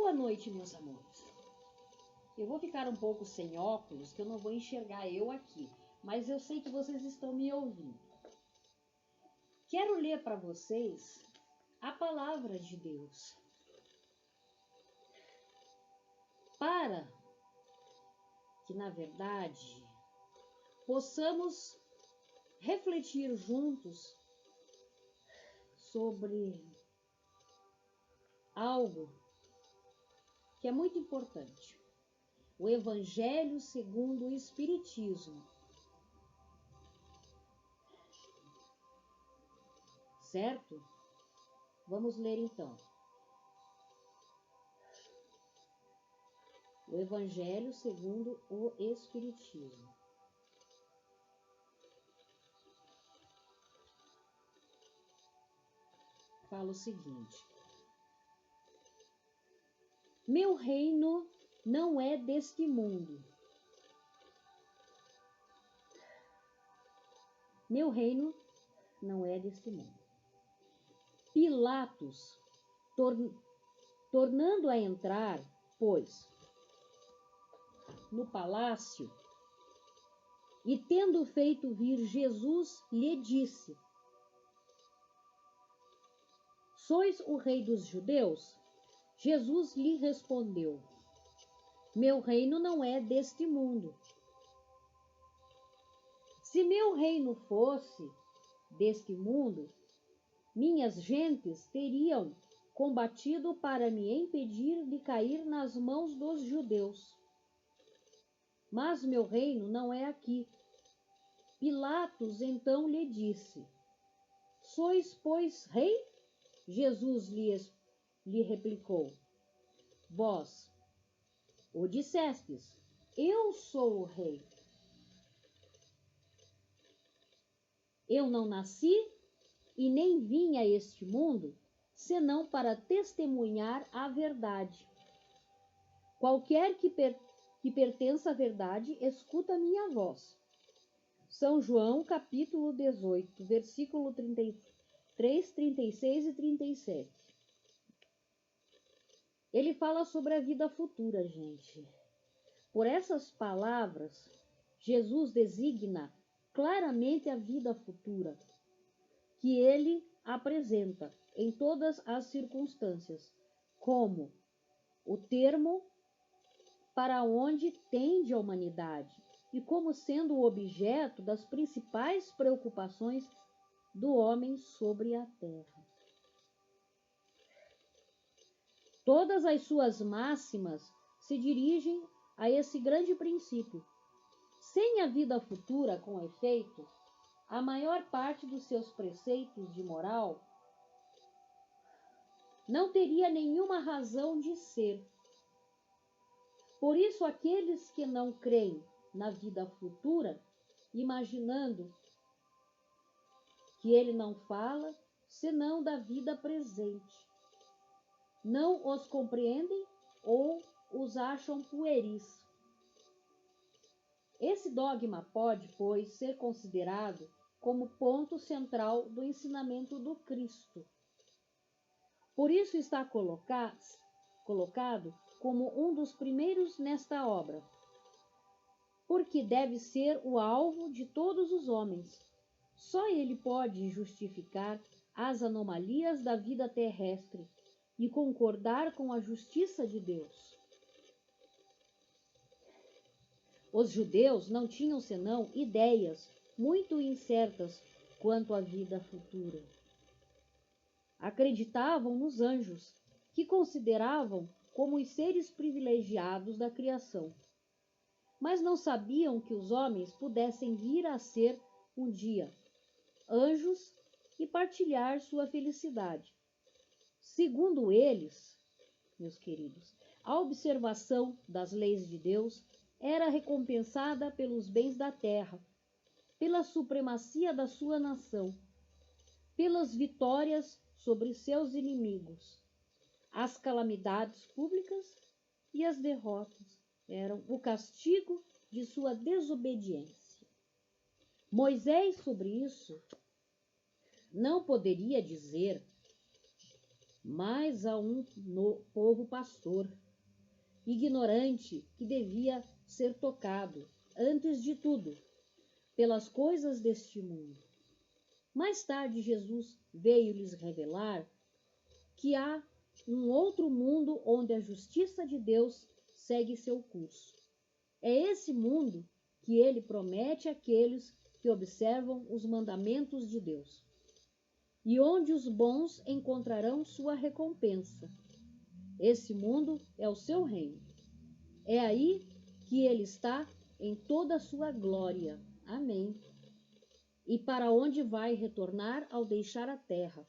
Boa noite, meus amores. Eu vou ficar um pouco sem óculos, que eu não vou enxergar eu aqui, mas eu sei que vocês estão me ouvindo. Quero ler para vocês a palavra de Deus, para que, na verdade, possamos refletir juntos sobre algo que é muito importante. O Evangelho segundo o Espiritismo. Certo? Vamos ler então. O Evangelho segundo o Espiritismo. Fala o seguinte: meu reino não é deste mundo. Meu reino não é deste mundo. Pilatos, tornando a entrar, pois, no palácio, e tendo feito vir Jesus, lhe disse: sois o rei dos judeus? Jesus lhe respondeu: meu reino não é deste mundo. Se meu reino fosse deste mundo, minhas gentes teriam combatido para me impedir de cair nas mãos dos judeus. Mas meu reino não é aqui. Pilatos então lhe disse: sois, pois, rei? Jesus lhe replicou: vós o dissestes, eu sou o rei. Eu não nasci e nem vim a este mundo, senão para testemunhar a verdade. Qualquer que pertença à verdade, escuta a minha voz. São João, capítulo 18, versículo 33, 36 e 37. Ele fala sobre a vida futura, gente. Por essas palavras, Jesus designa claramente a vida futura que ele apresenta em todas as circunstâncias, como o termo para onde tende a humanidade e como sendo o objeto das principais preocupações do homem sobre a terra. Todas as suas máximas se dirigem a esse grande princípio. Sem a vida futura, com efeito, a maior parte dos seus preceitos de moral não teria nenhuma razão de ser. Por isso, aqueles que não creem na vida futura, imaginando que ele não fala senão da vida presente, não os compreendem ou os acham pueris. Esse dogma pode, pois, ser considerado como ponto central do ensinamento do Cristo. Por isso está colocado como um dos primeiros nesta obra, porque deve ser o alvo de todos os homens. Só ele pode justificar as anomalias da vida terrestre e concordar com a justiça de Deus. Os judeus não tinham senão ideias muito incertas quanto à vida futura. Acreditavam nos anjos, que consideravam como os seres privilegiados da criação, mas não sabiam que os homens pudessem vir a ser um dia anjos e partilhar sua felicidade. Segundo eles, meus queridos, a observação das leis de Deus era recompensada pelos bens da terra, pela supremacia da sua nação, pelas vitórias sobre seus inimigos. As calamidades públicas e as derrotas eram o castigo de sua desobediência. Moisés, sobre isso, não poderia dizer mas a um povo pastor, ignorante, que devia ser tocado, antes de tudo, pelas coisas deste mundo. Mais tarde, Jesus veio lhes revelar que há um outro mundo onde a justiça de Deus segue seu curso. É esse mundo que ele promete àqueles que observam os mandamentos de Deus, e onde os bons encontrarão sua recompensa. Esse mundo é o seu reino. É aí que ele está em toda a sua glória. Amém. E para onde vai retornar ao deixar a terra.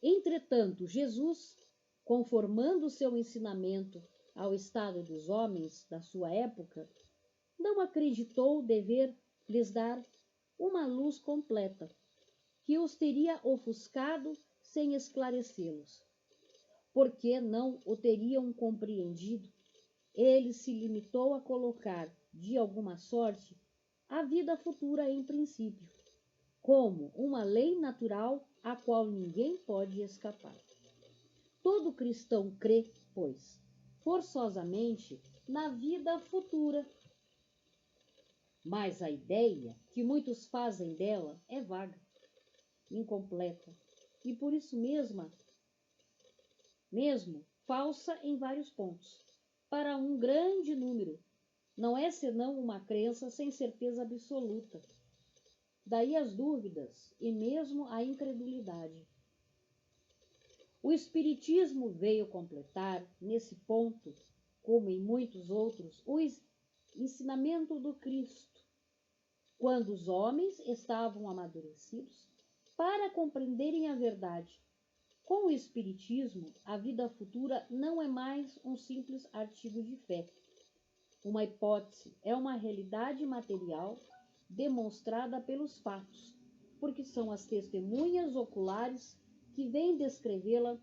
Entretanto, Jesus, conformando seu ensinamento ao estado dos homens da sua época, não acreditou dever lhes dar uma luz completa, que os teria ofuscado sem esclarecê-los. Porque não o teriam compreendido, ele se limitou a colocar, de alguma sorte, a vida futura em princípio, como uma lei natural a qual ninguém pode escapar. Todo cristão crê, pois, forçosamente na vida futura. Mas a ideia que muitos fazem dela é vaga, incompleta e por isso mesmo falsa em vários pontos. Para um grande número, não é senão uma crença sem certeza absoluta. Daí as dúvidas e mesmo a incredulidade. O Espiritismo veio completar, nesse ponto, como em muitos outros, o ensinamento do Cristo, quando os homens estavam amadurecidos para compreenderem a verdade. Com o Espiritismo, a vida futura não é mais um simples artigo de fé. Uma hipótese é uma realidade material demonstrada pelos fatos, porque são as testemunhas oculares que vêm descrevê-la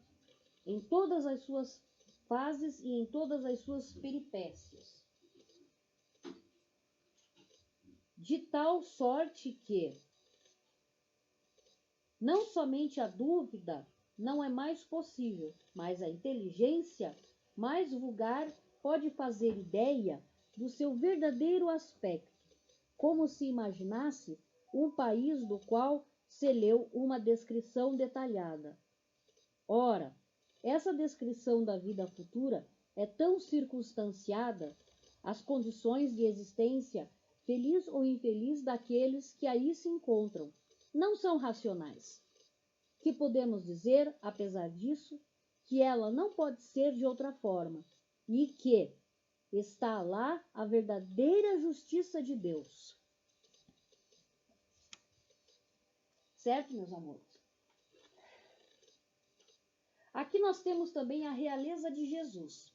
em todas as suas fases e em todas as suas peripécias. De tal sorte que não somente a dúvida não é mais possível, mas a inteligência mais vulgar pode fazer ideia do seu verdadeiro aspecto, como se imaginasse um país do qual se leu uma descrição detalhada. Ora, essa descrição da vida futura é tão circunstanciada, as condições de existência, feliz ou infeliz, daqueles que aí se encontram, não são racionais, que podemos dizer, apesar disso, que ela não pode ser de outra forma, e que está lá a verdadeira justiça de Deus. Certo, meus amores? Aqui nós temos também a realeza de Jesus.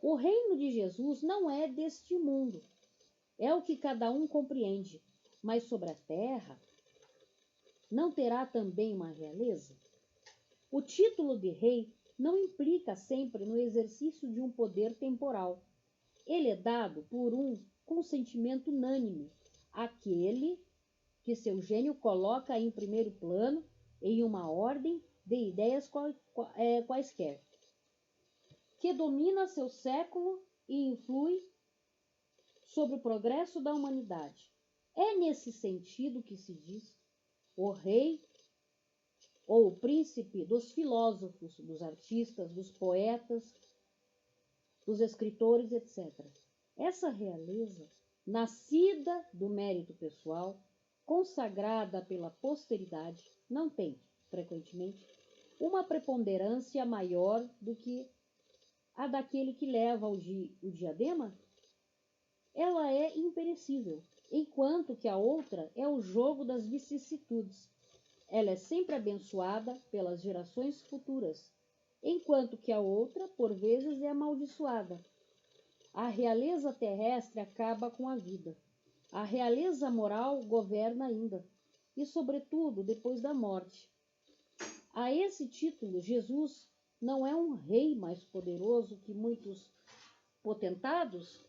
O reino de Jesus não é deste mundo, é o que cada um compreende, mas sobre a terra não terá também uma realeza? O título de rei não implica sempre no exercício de um poder temporal. Ele é dado por um consentimento unânime, aquele que seu gênio coloca em primeiro plano em uma ordem de ideias quaisquer, que domina seu século e influi sobre o progresso da humanidade. É nesse sentido que se diz o rei ou o príncipe dos filósofos, dos artistas, dos poetas, dos escritores, etc. Essa realeza, nascida do mérito pessoal, consagrada pela posteridade, não tem, frequentemente, uma preponderância maior do que a daquele que leva o diadema. Ela é imperecível, enquanto que a outra é o jogo das vicissitudes. Ela é sempre abençoada pelas gerações futuras, enquanto que a outra, por vezes, é amaldiçoada. A realeza terrestre acaba com a vida. A realeza moral governa ainda, e, sobretudo, depois da morte. A esse título, Jesus não é um rei mais poderoso que muitos potentados?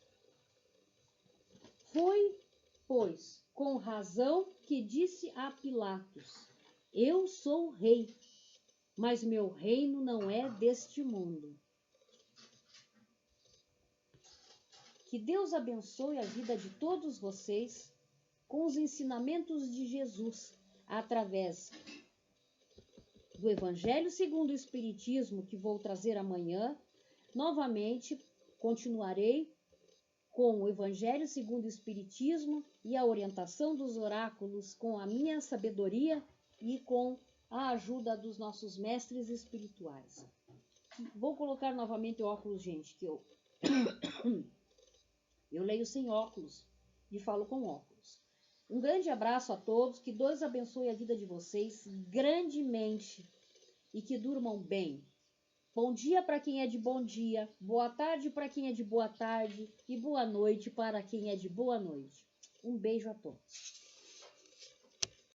Foi, pois, com razão que disse a Pilatos: Eu sou rei, mas meu reino não é deste mundo. Que Deus abençoe a vida de todos vocês com os ensinamentos de Jesus através do Evangelho segundo o Espiritismo, que vou trazer amanhã. Novamente, continuarei com o Evangelho segundo o Espiritismo e a orientação dos oráculos com a minha sabedoria e com a ajuda dos nossos mestres espirituais. Vou colocar novamente o óculos, gente, que eu leio sem óculos e falo com óculos. Um grande abraço a todos, que Deus abençoe a vida de vocês grandemente e que durmam bem. Bom dia para quem é de bom dia, boa tarde para quem é de boa tarde e boa noite para quem é de boa noite. Um beijo a todos.